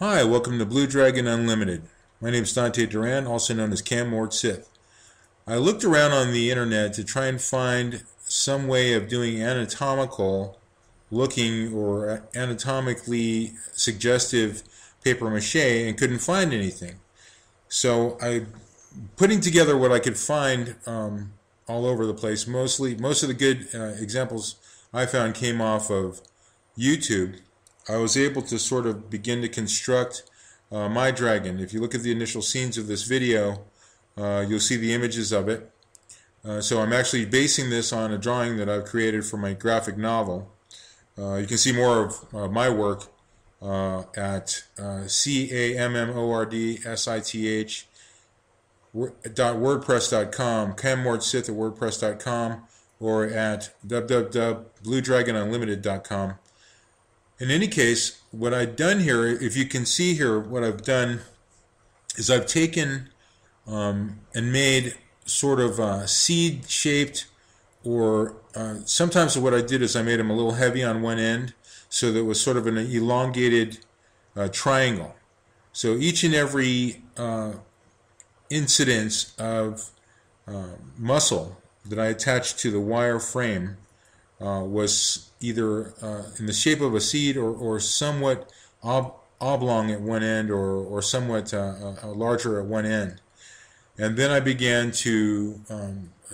Hi, welcome to Blue Dragon Unlimited. My name is Dante Duran, also known as Cam Mort Sith. I looked around on the internet to try and find some way of doing anatomical looking or anatomically suggestive paper mache and couldn't find anything. So I putting together what I could find all over the place. Most of the good examples I found came off of YouTube. I was able to sort of begin to construct my dragon. If you look at the initial scenes of this video, you'll see the images of it. So I'm actually basing this on a drawing that I've created for my graphic novel. You can see more of my work at cammordsith.wordpress.com, cammordsith@wordpress.com, or at www.bluedragonunlimited.com. In any case, what I've done here, if you can see here, what I've done is I've taken and made sort of seed-shaped, or sometimes what I did is I made them a little heavy on one end, so that it was sort of an elongated triangle. So each and every incidence of muscle that I attached to the wire frame was either in the shape of a seed or somewhat oblong at one end, or somewhat larger at one end. And then I began to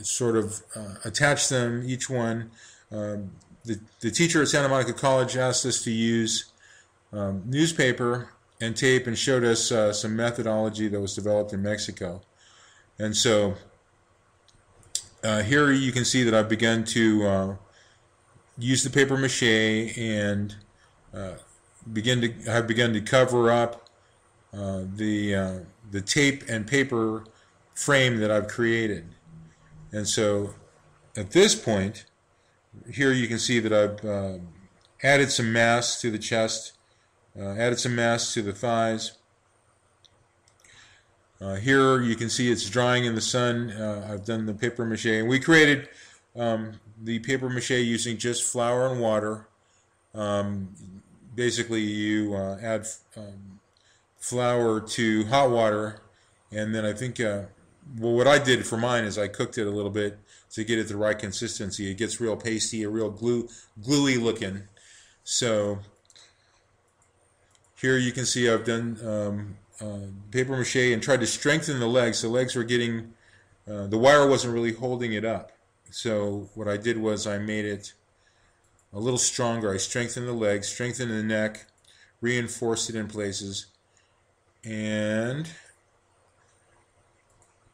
sort of attach them, each one. The teacher at Santa Monica College asked us to use newspaper and tape, and showed us some methodology that was developed in Mexico. And so here you can see that I've begun to use the paper mache and have begun to cover up the tape and paper frame that I've created. And so at this point, here you can see that I've added some mass to the chest, added some mass to the thighs. Here you can see it's drying in the sun. I've done the paper mache, and we created the paper mache using just flour and water. Basically, you add flour to hot water, and then I think, well, what I did for mine is I cooked it a little bit to get it the right consistency. It gets real pasty, a real gluey looking. So here you can see I've done paper mache and tried to strengthen the legs. The legs were getting, the wire wasn't really holding it up. So what I did was I made it a little stronger. I strengthened the legs, strengthened the neck, reinforced it in places. And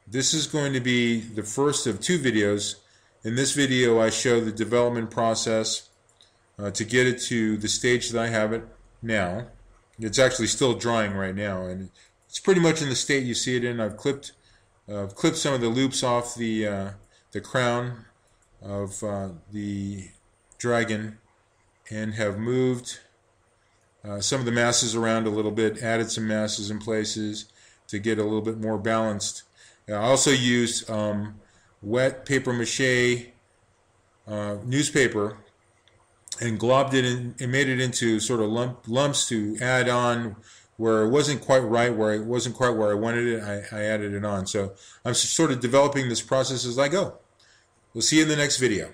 this is going to be the first of two videos. In this video, I show the development process to get it to the stage that I have it now. It's actually still drying right now, and it's pretty much in the state you see it in. I've clipped some of the loops off the crown of the dragon, and have moved some of the masses around a little bit, added some masses in places to get a little bit more balanced. I also used wet paper mache newspaper and globbed it in and made it into sort of lumps to add on where it wasn't quite right, where it wasn't quite where I wanted it. I added it on. So I'm sort of developing this process as I go. We'll see you in the next video.